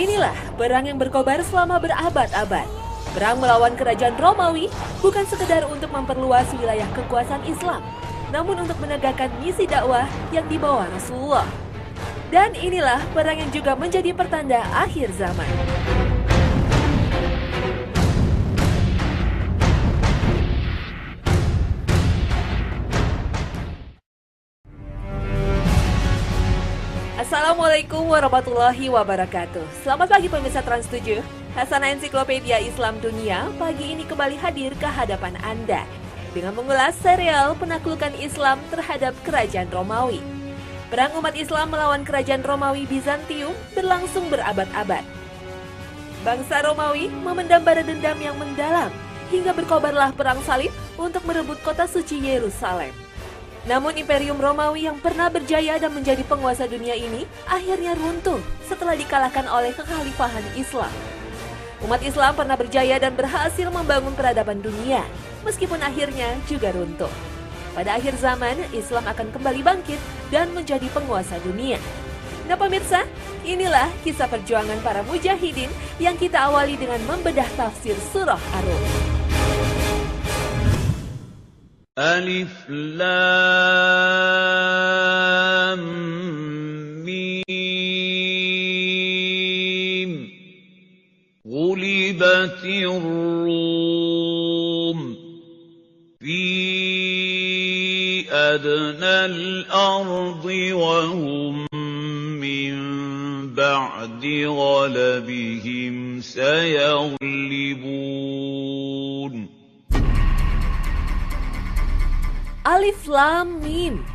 Inilah perang yang berkobar selama berabad-abad. Perang melawan kerajaan Romawi bukan sekedar untuk memperluas wilayah kekuasaan Islam, namun untuk menegakkan misi dakwah yang dibawa Rasulullah. Dan inilah perang yang juga menjadi pertanda akhir zaman. Assalamualaikum warahmatullahi wabarakatuh. Selamat pagi pemirsa Trans 7. Hasanah Ensiklopedia Islam Dunia pagi ini kembali hadir ke hadapan Anda dengan mengulas serial penaklukan Islam terhadap kerajaan Romawi. Perang umat Islam melawan kerajaan Romawi Bizantium berlangsung berabad-abad. Bangsa Romawi memendam bara dendam yang mendalam hingga berkobarlah perang salib untuk merebut kota suci Yerusalem. Namun Imperium Romawi yang pernah berjaya dan menjadi penguasa dunia ini akhirnya runtuh setelah dikalahkan oleh kekhalifahan Islam. Umat Islam pernah berjaya dan berhasil membangun peradaban dunia, meskipun akhirnya juga runtuh. Pada akhir zaman, Islam akan kembali bangkit dan menjadi penguasa dunia. Nah pemirsa, inilah kisah perjuangan para mujahidin yang kita awali dengan membedah tafsir surah Ar-Rum. Alif Lam Mim Ghulibatir Rum Fi adnal ardi wa hum min ba'di ghalabihim sayaghlibun. Alif Lam Mim.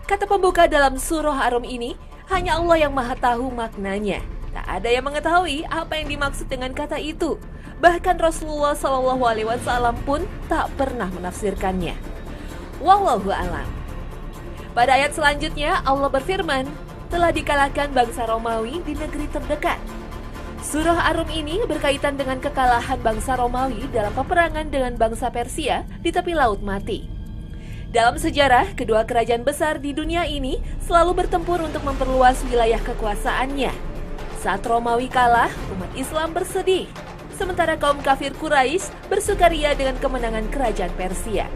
Kata pembuka dalam surah Ar-Rum ini hanya Allah yang maha tahu maknanya. Tak ada yang mengetahui apa yang dimaksud dengan kata itu. Bahkan Rasulullah SAW pun tak pernah menafsirkannya. Wallahu a'lam. Pada ayat selanjutnya Allah berfirman, telah dikalahkan bangsa Romawi di negeri terdekat. Surah Ar-Rum ini berkaitan dengan kekalahan bangsa Romawi dalam peperangan dengan bangsa Persia di tepi Laut Mati. Dalam sejarah, kedua kerajaan besar di dunia ini selalu bertempur untuk memperluas wilayah kekuasaannya. Saat Romawi kalah, umat Islam bersedih, sementara kaum kafir Quraisy bersukaria dengan kemenangan kerajaan Persia.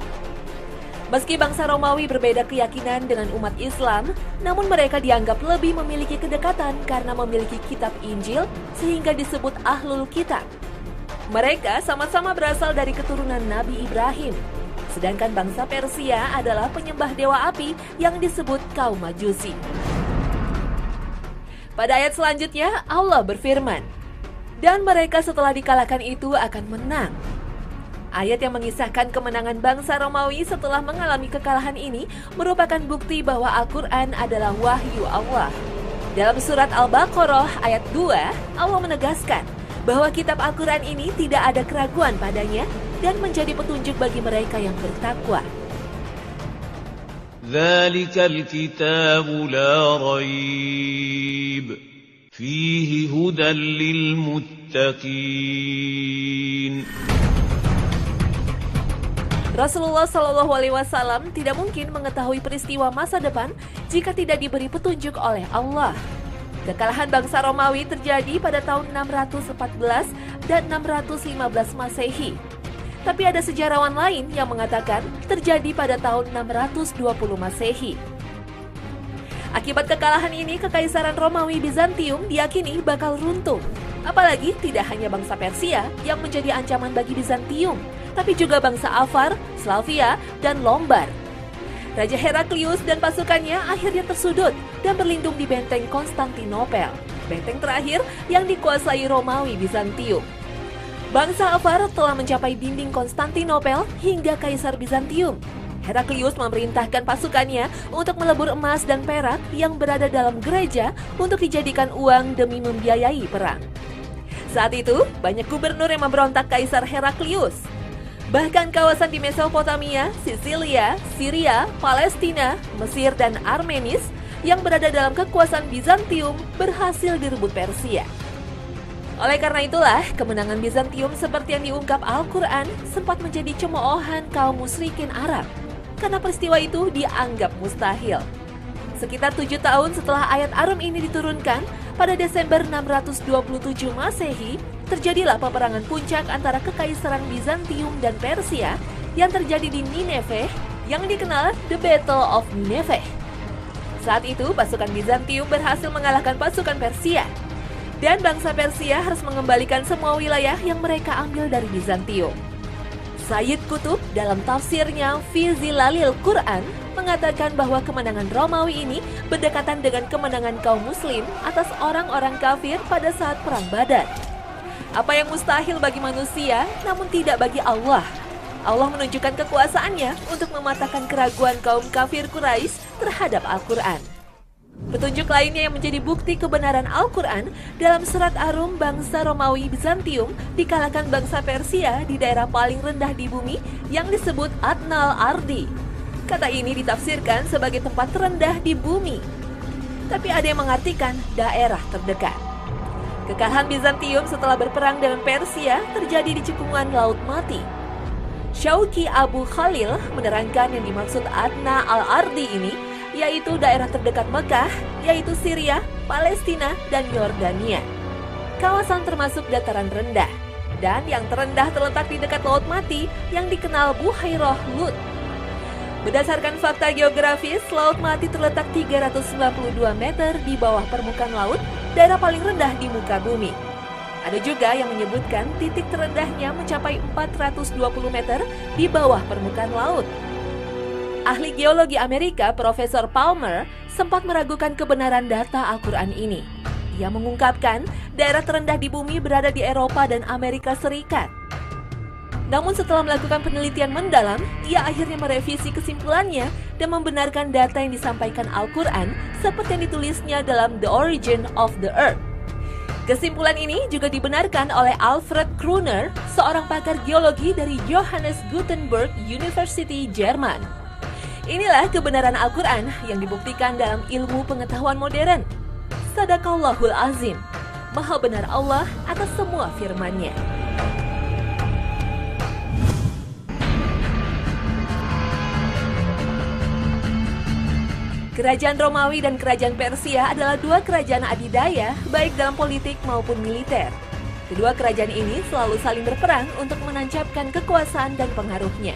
Meski bangsa Romawi berbeda keyakinan dengan umat Islam, namun mereka dianggap lebih memiliki kedekatan karena memiliki kitab Injil sehingga disebut Ahlul Kitab. Mereka sama-sama berasal dari keturunan Nabi Ibrahim. Sedangkan bangsa Persia adalah penyembah dewa api yang disebut kaum Majusi. Pada ayat selanjutnya Allah berfirman, dan mereka setelah dikalahkan itu akan menang. Ayat yang mengisahkan kemenangan bangsa Romawi setelah mengalami kekalahan ini merupakan bukti bahwa Al-Quran adalah wahyu Allah. Dalam surat Al-Baqarah ayat 2, Allah menegaskan bahwa kitab Al-Quran ini tidak ada keraguan padanya dan menjadi petunjuk bagi mereka yang bertakwa. Dzalikal kitabu la raib fihi hudan lil muttaqin. Rasulullah SAW tidak mungkin mengetahui peristiwa masa depan jika tidak diberi petunjuk oleh Allah. Kekalahan bangsa Romawi terjadi pada tahun 614 dan 615 Masehi. Tapi ada sejarawan lain yang mengatakan terjadi pada tahun 620 Masehi. Akibat kekalahan ini, Kekaisaran Romawi Bizantium diyakini bakal runtuh. Apalagi tidak hanya bangsa Persia yang menjadi ancaman bagi Bizantium, tapi juga bangsa Avar, Slavia, dan Lombard. Raja Heraklius dan pasukannya akhirnya tersudut dan berlindung di benteng Konstantinopel, benteng terakhir yang dikuasai Romawi Bizantium. Bangsa Avar telah mencapai dinding Konstantinopel hingga Kaisar Bizantium. Heraklius memerintahkan pasukannya untuk melebur emas dan perak yang berada dalam gereja untuk dijadikan uang demi membiayai perang. Saat itu, banyak gubernur yang memberontak Kaisar Heraklius. Bahkan kawasan di Mesopotamia, Sisilia, Syria, Palestina, Mesir, dan Armenis yang berada dalam kekuasaan Bizantium berhasil direbut Persia. Oleh karena itulah, kemenangan Bizantium seperti yang diungkap Al-Quran sempat menjadi cemoohan kaum musyrikin Arab, karena peristiwa itu dianggap mustahil. Sekitar 7 tahun setelah ayat Ar-Rum ini diturunkan, pada Desember 627 Masehi, terjadilah peperangan puncak antara Kekaisaran Bizantium dan Persia yang terjadi di Nineveh yang dikenal The Battle of Nineveh. Saat itu, pasukan Bizantium berhasil mengalahkan pasukan Persia. Dan bangsa Persia harus mengembalikan semua wilayah yang mereka ambil dari Bizantium. Sayyid Qutb dalam tafsirnya Fi Zilalil Quran mengatakan bahwa kemenangan Romawi ini berdekatan dengan kemenangan kaum muslim atas orang-orang kafir pada saat perang Badar. Apa yang mustahil bagi manusia, namun tidak bagi Allah. Allah menunjukkan kekuasaannya untuk mematahkan keraguan kaum kafir Quraisy terhadap Al-Quran. Petunjuk lainnya yang menjadi bukti kebenaran Al-Quran dalam surat Ar-Rum, bangsa Romawi Bizantium dikalahkan bangsa Persia di daerah paling rendah di bumi yang disebut Adnal Ardi. Kata ini ditafsirkan sebagai tempat terendah di bumi. Tapi ada yang mengartikan daerah terdekat. Kekalahan Bizantium setelah berperang dengan Persia terjadi di cekungan Laut Mati. Syauqi Abu Khalil menerangkan yang dimaksud Adna al-Ardi ini yaitu daerah terdekat Mekah, yaitu Syria, Palestina, dan Yordania. Kawasan termasuk dataran rendah, dan yang terendah terletak di dekat Laut Mati yang dikenal Buhairah Lut. Berdasarkan fakta geografis, Laut Mati terletak 392 meter di bawah permukaan laut, daerah paling rendah di muka bumi. Ada juga yang menyebutkan titik terendahnya mencapai 420 meter di bawah permukaan laut. Ahli geologi Amerika, Profesor Palmer, sempat meragukan kebenaran data Al-Quran ini. Ia mengungkapkan daerah terendah di bumi berada di Eropa dan Amerika Serikat. Namun setelah melakukan penelitian mendalam, ia akhirnya merevisi kesimpulannya dan membenarkan data yang disampaikan Al-Quran seperti yang ditulisnya dalam The Origin of the Earth. Kesimpulan ini juga dibenarkan oleh Alfred Kruner, seorang pakar geologi dari Johannes Gutenberg University, Jerman. Inilah kebenaran Al-Quran yang dibuktikan dalam ilmu pengetahuan modern. Sadaqallahul Azim. Maha benar Allah atas semua firman-Nya. Kerajaan Romawi dan Kerajaan Persia adalah dua kerajaan adidaya, baik dalam politik maupun militer. Kedua kerajaan ini selalu saling berperang untuk menancapkan kekuasaan dan pengaruhnya.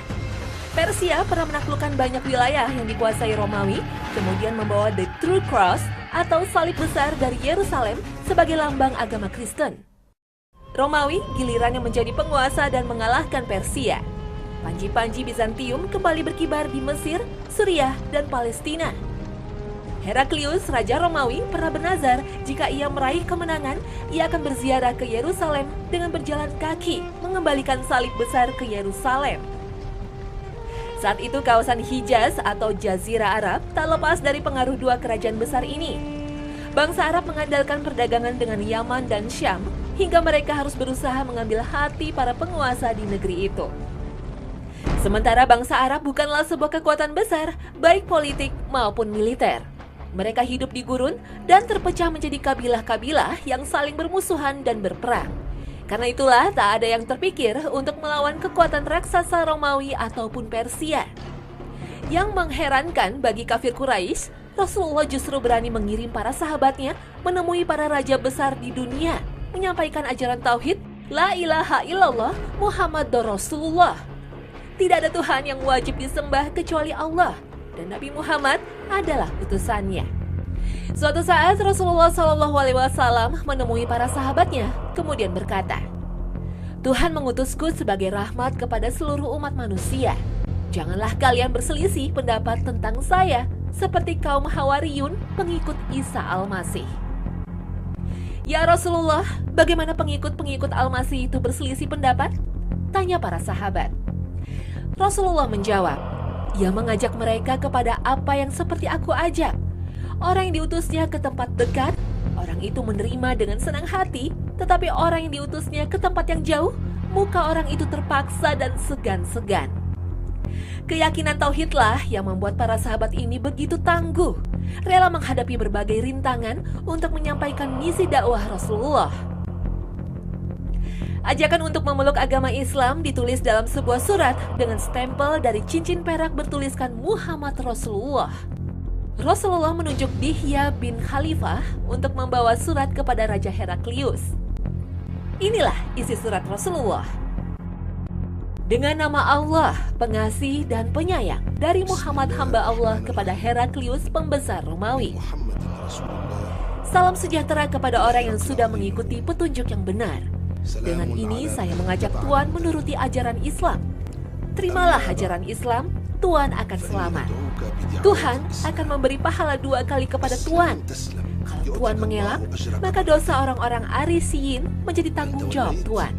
Persia pernah menaklukkan banyak wilayah yang dikuasai Romawi, kemudian membawa The True Cross atau salib besar dari Yerusalem sebagai lambang agama Kristen. Romawi gilirannya menjadi penguasa dan mengalahkan Persia. Panji-panji Bizantium kembali berkibar di Mesir, Suriah, dan Palestina. Heraklius, Raja Romawi, pernah bernazar jika ia meraih kemenangan, ia akan berziarah ke Yerusalem dengan berjalan kaki, mengembalikan salib besar ke Yerusalem. Saat itu kawasan Hijaz atau Jazirah Arab tak lepas dari pengaruh dua kerajaan besar ini. Bangsa Arab mengandalkan perdagangan dengan Yaman dan Syam, hingga mereka harus berusaha mengambil hati para penguasa di negeri itu. Sementara bangsa Arab bukanlah sebuah kekuatan besar, baik politik maupun militer. Mereka hidup di gurun dan terpecah menjadi kabilah-kabilah yang saling bermusuhan dan berperang. Karena itulah tak ada yang terpikir untuk melawan kekuatan raksasa Romawi ataupun Persia. Yang mengherankan bagi kafir Quraisy, Rasulullah justru berani mengirim para sahabatnya menemui para raja besar di dunia, menyampaikan ajaran tauhid, La ilaha illallah Muhammadur Rasulullah. Tidak ada Tuhan yang wajib disembah kecuali Allah, dan Nabi Muhammad adalah utusannya. Suatu saat Rasulullah SAW menemui para sahabatnya, kemudian berkata, Tuhan mengutusku sebagai rahmat kepada seluruh umat manusia. Janganlah kalian berselisih pendapat tentang saya, seperti kaum Hawariyun pengikut Isa Al-Masih. Ya Rasulullah, bagaimana pengikut-pengikut Al-Masih itu berselisih pendapat? Tanya para sahabat. Rasulullah menjawab, ia mengajak mereka kepada apa yang seperti aku ajak. Orang yang diutusnya ke tempat dekat, orang itu menerima dengan senang hati, tetapi orang yang diutusnya ke tempat yang jauh, muka orang itu terpaksa dan segan-segan. Keyakinan tauhidlah yang membuat para sahabat ini begitu tangguh, rela menghadapi berbagai rintangan untuk menyampaikan misi dakwah Rasulullah. Ajakan untuk memeluk agama Islam ditulis dalam sebuah surat dengan stempel dari cincin perak bertuliskan Muhammad Rasulullah. Rasulullah menunjuk Dihya bin Khalifah untuk membawa surat kepada Raja Heraklius. Inilah isi surat Rasulullah. Dengan nama Allah, pengasih dan penyayang, dari Muhammad hamba Allah kepada Heraklius pembesar Romawi. Salam sejahtera kepada orang yang sudah mengikuti petunjuk yang benar. Dengan ini saya mengajak Tuan menuruti ajaran Islam. Terimalah ajaran Islam, Tuan akan selamat. Tuhan akan memberi pahala 2 kali kepada Tuan. Kalau Tuan mengelak, maka dosa orang-orang Arisiyin menjadi tanggung jawab Tuan.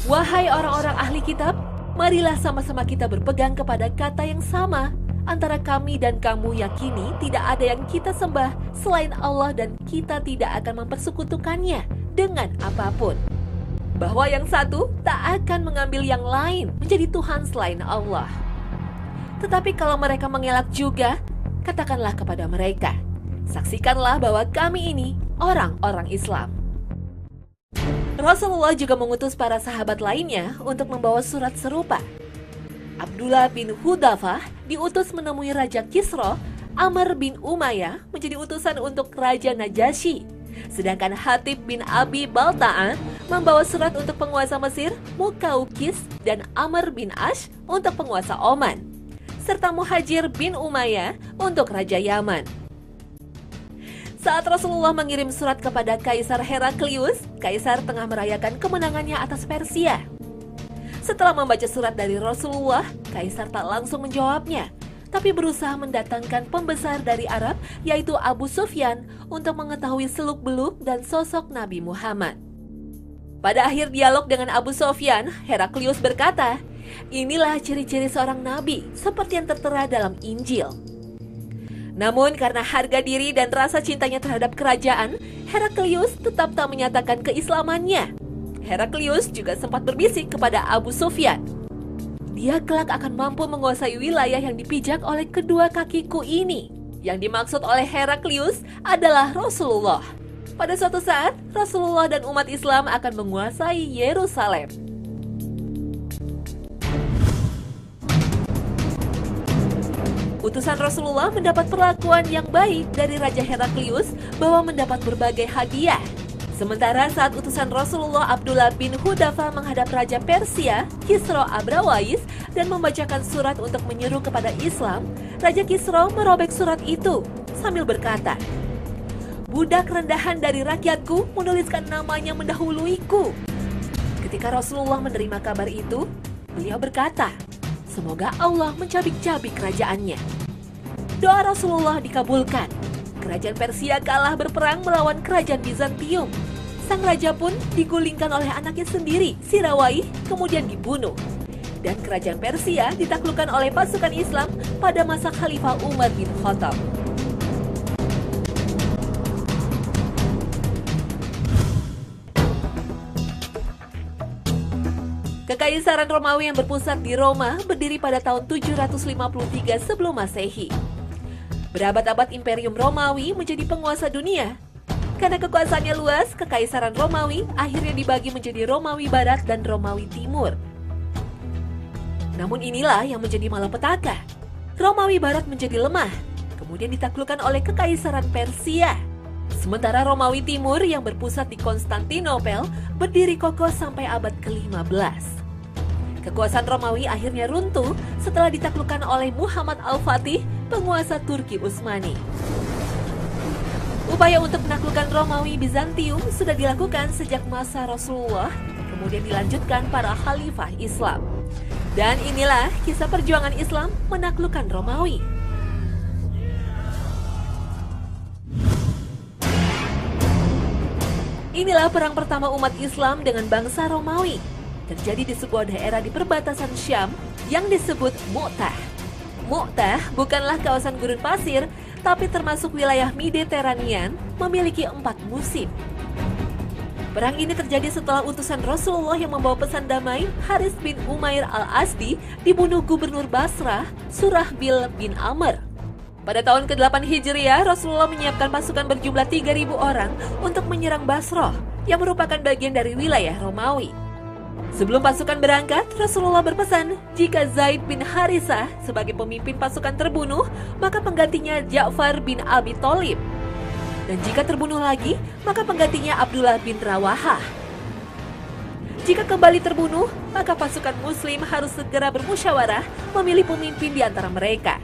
Wahai orang-orang ahli kitab, marilah sama-sama kita berpegang kepada kata yang sama. Antara kami dan kamu yakini tidak ada yang kita sembah selain Allah dan kita tidak akan mempersekutukannya dengan apapun. Bahwa yang satu tak akan mengambil yang lain menjadi Tuhan selain Allah. Tetapi kalau mereka mengelak juga, katakanlah kepada mereka, saksikanlah bahwa kami ini orang-orang Islam. Rasulullah juga mengutus para sahabat lainnya untuk membawa surat serupa. Abdullah bin Hudafah diutus menemui Raja Kisra. Amr bin Umayyah menjadi utusan untuk Raja Najasyi. Sedangkan Hatib bin Abi Balta'ah membawa surat untuk penguasa Mesir, Mukaukis, dan Amr bin Ash untuk penguasa Oman, serta Muhajir bin Umayyah untuk Raja Yaman. Saat Rasulullah mengirim surat kepada Kaisar Heraklius, Kaisar tengah merayakan kemenangannya atas Persia. Setelah membaca surat dari Rasulullah, Kaisar tak langsung menjawabnya, tapi berusaha mendatangkan pembesar dari Arab, yaitu Abu Sufyan, untuk mengetahui seluk-beluk dan sosok Nabi Muhammad. Pada akhir dialog dengan Abu Sufyan, Heraklius berkata, "Inilah ciri-ciri seorang nabi, seperti yang tertera dalam Injil." Namun karena harga diri dan rasa cintanya terhadap kerajaan, Heraklius tetap tak menyatakan keislamannya. Heraklius juga sempat berbisik kepada Abu Sufyan, dia kelak akan mampu menguasai wilayah yang dipijak oleh kedua kakiku ini. Yang dimaksud oleh Heraklius adalah Rasulullah. Pada suatu saat, Rasulullah dan umat Islam akan menguasai Yerusalem. Utusan Rasulullah mendapat perlakuan yang baik dari Raja Heraklius bahwa mendapat berbagai hadiah. Sementara saat utusan Rasulullah Abdullah bin Hudafah menghadap Raja Persia, Kisra Abrawais, dan membacakan surat untuk menyeru kepada Islam, Raja Kisra merobek surat itu sambil berkata, "Budak rendahan dari rakyatku menuliskan namanya mendahuluiku." Ketika Rasulullah menerima kabar itu, beliau berkata, "Semoga Allah mencabik-cabik kerajaannya." Doa Rasulullah dikabulkan. Kerajaan Persia kalah berperang melawan kerajaan Bizantium. Sang raja pun digulingkan oleh anaknya sendiri, Sirawai, kemudian dibunuh. Dan kerajaan Persia ditaklukkan oleh pasukan Islam pada masa Khalifah Umar bin Khattab. Kekaisaran Romawi yang berpusat di Roma berdiri pada tahun 753 sebelum Masehi. Berabad-abad Imperium Romawi menjadi penguasa dunia. Karena kekuasaannya luas, Kekaisaran Romawi akhirnya dibagi menjadi Romawi Barat dan Romawi Timur. Namun inilah yang menjadi malapetaka. Romawi Barat menjadi lemah, kemudian ditaklukkan oleh Kekaisaran Persia. Sementara Romawi Timur yang berpusat di Konstantinopel berdiri kokoh sampai abad ke-15. Kekuasaan Romawi akhirnya runtuh setelah ditaklukkan oleh Muhammad Al-Fatih, penguasa Turki Utsmani. Upaya untuk menaklukkan Romawi Bizantium sudah dilakukan sejak masa Rasulullah, kemudian dilanjutkan para khalifah Islam. Dan inilah kisah perjuangan Islam menaklukkan Romawi. Inilah perang pertama umat Islam dengan bangsa Romawi. Terjadi di sebuah daerah di perbatasan Syam yang disebut Mu'tah. Mu'tah bukanlah kawasan gurun pasir, tapi termasuk wilayah Mediterranean, memiliki 4 musim. Perang ini terjadi setelah utusan Rasulullah yang membawa pesan damai, Haris bin Umair al-Asdi, dibunuh Gubernur Basrah, Surahbil bin Amr. Pada tahun ke-8 Hijriah, Rasulullah menyiapkan pasukan berjumlah 3.000 orang untuk menyerang Basrah, yang merupakan bagian dari wilayah Romawi. Sebelum pasukan berangkat, Rasulullah berpesan, jika Zaid bin Harisah sebagai pemimpin pasukan terbunuh, maka penggantinya Ja'far bin Abi Thalib. Dan jika terbunuh lagi, maka penggantinya Abdullah bin Rawahah. Jika kembali terbunuh, maka pasukan muslim harus segera bermusyawarah memilih pemimpin di antara mereka.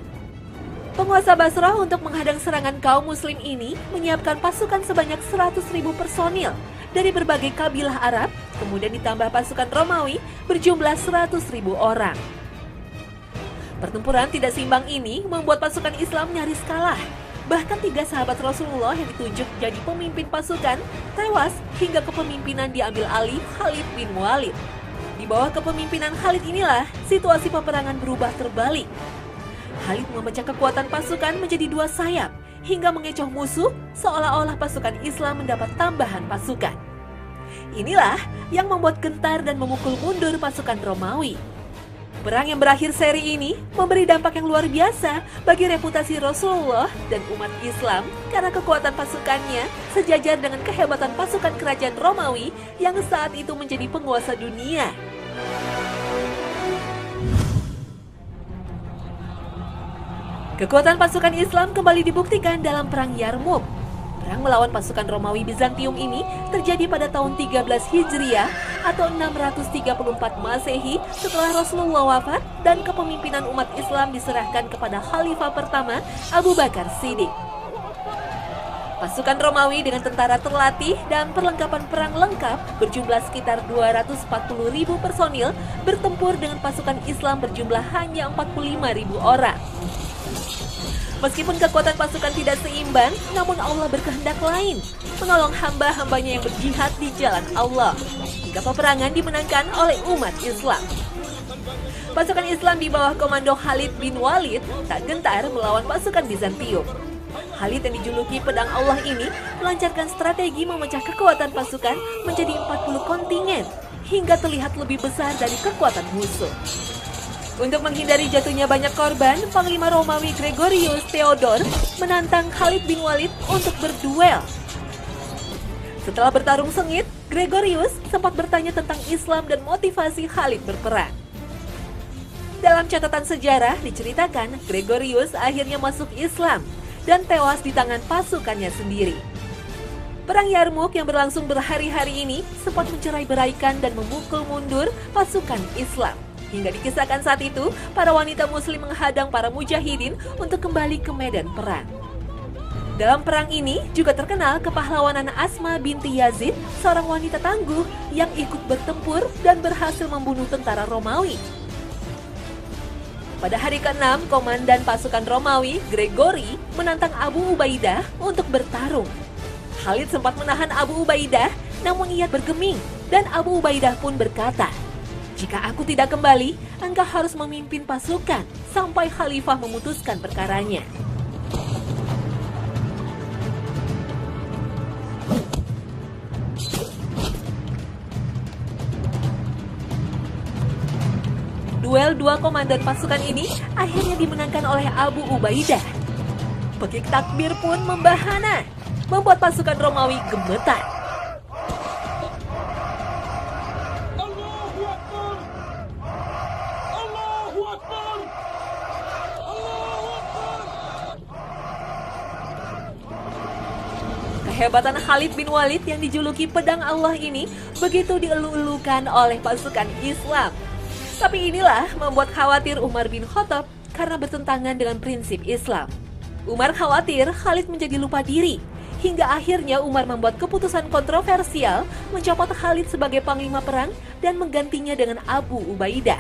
Penguasa Basrah untuk menghadang serangan kaum muslim ini menyiapkan pasukan sebanyak 100.000 personil dari berbagai kabilah Arab, kemudian ditambah pasukan Romawi berjumlah 100.000 orang. Pertempuran tidak seimbang ini membuat pasukan Islam nyaris kalah. Bahkan 3 sahabat Rasulullah yang ditunjuk jadi pemimpin pasukan tewas hingga kepemimpinan diambil alih Khalid bin Walid. Di bawah kepemimpinan Khalid inilah situasi peperangan berubah terbalik. Khalid memecah kekuatan pasukan menjadi 2 sayap hingga mengecoh musuh seolah-olah pasukan Islam mendapat tambahan pasukan. Inilah yang membuat gentar dan memukul mundur pasukan Romawi. Perang yang berakhir seri ini memberi dampak yang luar biasa bagi reputasi Rasulullah dan umat Islam karena kekuatan pasukannya sejajar dengan kehebatan pasukan kerajaan Romawi yang saat itu menjadi penguasa dunia. Kekuatan pasukan Islam kembali dibuktikan dalam Perang Yarmuk. Perang melawan pasukan Romawi Bizantium ini terjadi pada tahun 13 Hijriah atau 634 Masehi setelah Rasulullah wafat dan kepemimpinan umat Islam diserahkan kepada Khalifah pertama Abu Bakar Siddiq. Pasukan Romawi dengan tentara terlatih dan perlengkapan perang lengkap berjumlah sekitar 240.000 personil bertempur dengan pasukan Islam berjumlah hanya 45.000 orang. Meskipun kekuatan pasukan tidak seimbang, namun Allah berkehendak lain, menolong hamba-hambanya yang berjihad di jalan Allah, hingga peperangan dimenangkan oleh umat Islam. Pasukan Islam di bawah komando Khalid bin Walid tak gentar melawan pasukan Bizantium. Khalid yang dijuluki pedang Allah ini melancarkan strategi memecah kekuatan pasukan menjadi 40 kontingen, hingga terlihat lebih besar dari kekuatan musuh. Untuk menghindari jatuhnya banyak korban, Panglima Romawi Gregorius Theodor menantang Khalid bin Walid untuk berduel. Setelah bertarung sengit, Gregorius sempat bertanya tentang Islam dan motivasi Khalid berperang. Dalam catatan sejarah diceritakan Gregorius akhirnya masuk Islam dan tewas di tangan pasukannya sendiri. Perang Yarmuk yang berlangsung berhari-hari ini sempat mencerai-beraikan dan memukul mundur pasukan Islam. Hingga dikisahkan saat itu, para wanita muslim menghadang para mujahidin untuk kembali ke medan perang. Dalam perang ini juga terkenal kepahlawanan Asma binti Yazid, seorang wanita tangguh yang ikut bertempur dan berhasil membunuh tentara Romawi. Pada hari ke-6, komandan pasukan Romawi, Gregory, menantang Abu Ubaidah untuk bertarung. Khalid sempat menahan Abu Ubaidah, namun ia bergeming dan Abu Ubaidah pun berkata, "Jika aku tidak kembali, engkau harus memimpin pasukan sampai khalifah memutuskan perkaranya." Duel 2 komandan pasukan ini akhirnya dimenangkan oleh Abu Ubaidah. Pekik takbir pun membahana, membuat pasukan Romawi gemetar. Kehebatan Khalid bin Walid yang dijuluki pedang Allah ini begitu dielu-elukan oleh pasukan Islam. Tapi inilah membuat khawatir Umar bin Khattab karena bertentangan dengan prinsip Islam. Umar khawatir Khalid menjadi lupa diri, hingga akhirnya Umar membuat keputusan kontroversial mencopot Khalid sebagai panglima perang dan menggantinya dengan Abu Ubaidah.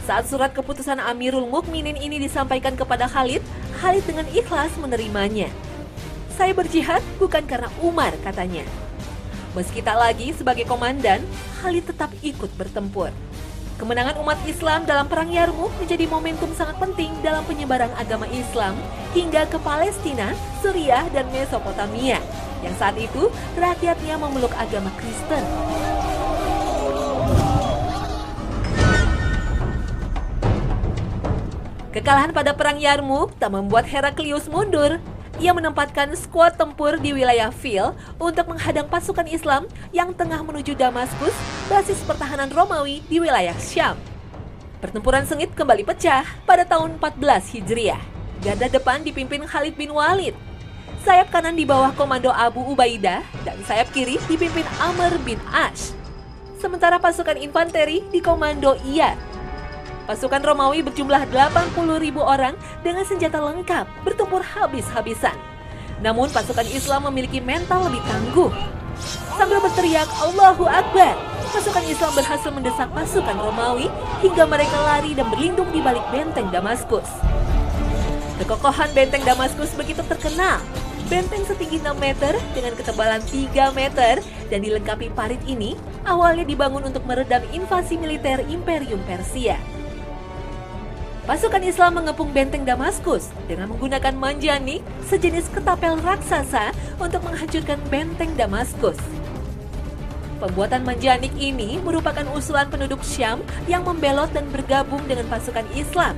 Saat surat keputusan Amirul Mukminin ini disampaikan kepada Khalid, Khalid dengan ikhlas menerimanya. "Saya berjihad bukan karena Umar," katanya. Meski tak lagi sebagai komandan, Khalid tetap ikut bertempur. Kemenangan umat Islam dalam Perang Yarmuk menjadi momentum sangat penting dalam penyebaran agama Islam hingga ke Palestina, Suriah, dan Mesopotamia, yang saat itu rakyatnya memeluk agama Kristen. Kekalahan pada Perang Yarmuk tak membuat Heraklius mundur. Ia menempatkan skuad tempur di wilayah Fil untuk menghadang pasukan Islam yang tengah menuju Damaskus, basis pertahanan Romawi di wilayah Syam. Pertempuran sengit kembali pecah pada tahun 14 Hijriah. Garda depan dipimpin Khalid bin Walid. Sayap kanan di bawah komando Abu Ubaidah dan sayap kiri dipimpin Amr bin Ash. Sementara pasukan infanteri dikomando Iyad. Pasukan Romawi berjumlah 80.000 orang dengan senjata lengkap bertempur habis-habisan. Namun pasukan Islam memiliki mental lebih tangguh. Sambil berteriak Allahu Akbar, pasukan Islam berhasil mendesak pasukan Romawi hingga mereka lari dan berlindung di balik benteng Damaskus. Kekokohan benteng Damaskus begitu terkenal. Benteng setinggi 6 meter dengan ketebalan 3 meter dan dilengkapi parit ini awalnya dibangun untuk meredam invasi militer Imperium Persia. Pasukan Islam mengepung benteng Damaskus dengan menggunakan manjanik, sejenis ketapel raksasa untuk menghancurkan benteng Damaskus. Pembuatan manjanik ini merupakan usulan penduduk Syam yang membelot dan bergabung dengan pasukan Islam.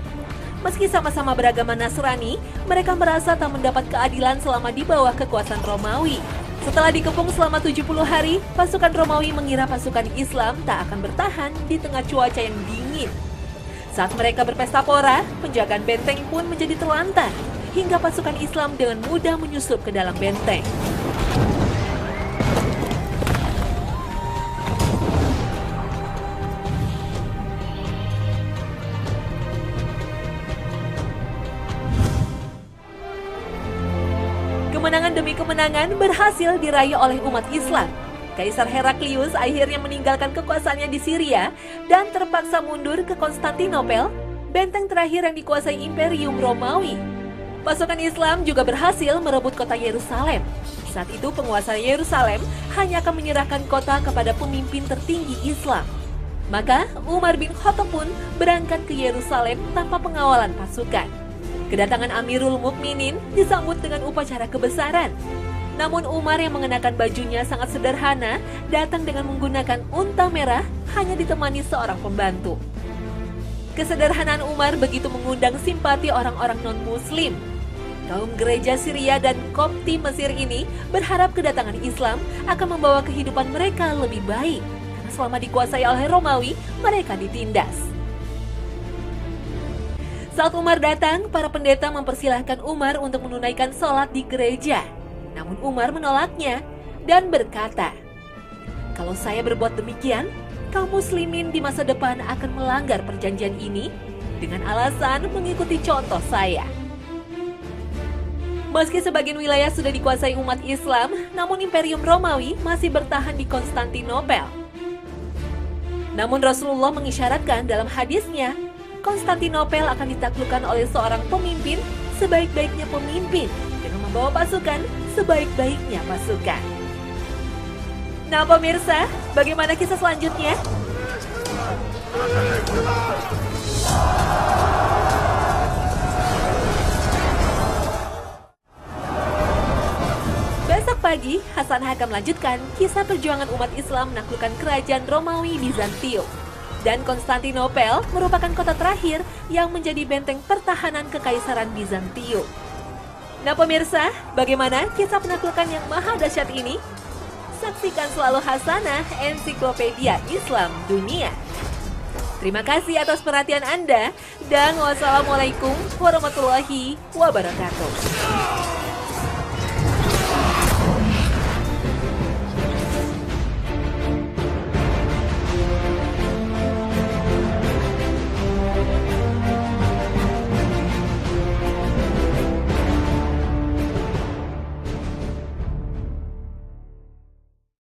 Meski sama-sama beragama Nasrani, mereka merasa tak mendapat keadilan selama di bawah kekuasaan Romawi. Setelah dikepung selama 70 hari, pasukan Romawi mengira pasukan Islam tak akan bertahan di tengah cuaca yang dingin. Saat mereka berpesta pora, penjagaan benteng pun menjadi terlantar, hingga pasukan Islam dengan mudah menyusup ke dalam benteng. Kemenangan demi kemenangan berhasil diraih oleh umat Islam. Kaisar Heraklius akhirnya meninggalkan kekuasaannya di Syria dan terpaksa mundur ke Konstantinopel, benteng terakhir yang dikuasai Imperium Romawi. Pasukan Islam juga berhasil merebut kota Yerusalem. Saat itu penguasa Yerusalem hanya akan menyerahkan kota kepada pemimpin tertinggi Islam. Maka Umar bin Khattab pun berangkat ke Yerusalem tanpa pengawalan pasukan. Kedatangan Amirul Mukminin disambut dengan upacara kebesaran. Namun Umar yang mengenakan bajunya sangat sederhana datang dengan menggunakan unta merah hanya ditemani seorang pembantu. Kesederhanaan Umar begitu mengundang simpati orang-orang non-muslim. Kaum gereja Syria dan Kopti Mesir ini berharap kedatangan Islam akan membawa kehidupan mereka lebih baik. Karena selama dikuasai oleh Romawi, mereka ditindas. Saat Umar datang, para pendeta mempersilahkan Umar untuk menunaikan sholat di gereja. Namun Umar menolaknya dan berkata, "Kalau saya berbuat demikian, kaum muslimin di masa depan akan melanggar perjanjian ini dengan alasan mengikuti contoh saya." Meski sebagian wilayah sudah dikuasai umat Islam, namun Imperium Romawi masih bertahan di Konstantinopel. Namun Rasulullah mengisyaratkan dalam hadisnya, Konstantinopel akan ditaklukkan oleh seorang pemimpin sebaik-baiknya pemimpin dengan membawa pasukan sebaik-baiknya pasukan. Nah pemirsa, bagaimana kisah selanjutnya? Besok pagi, Hasan akan melanjutkan kisah perjuangan umat Islam menaklukkan kerajaan Romawi Bizantium. Dan Konstantinopel merupakan kota terakhir yang menjadi benteng pertahanan Kekaisaran Bizantium. Nah pemirsa, bagaimana kisah penaklukan yang maha dahsyat ini? Saksikan selalu Hasanah, Ensiklopedia Islam Dunia. Terima kasih atas perhatian Anda, dan wassalamualaikum warahmatullahi wabarakatuh.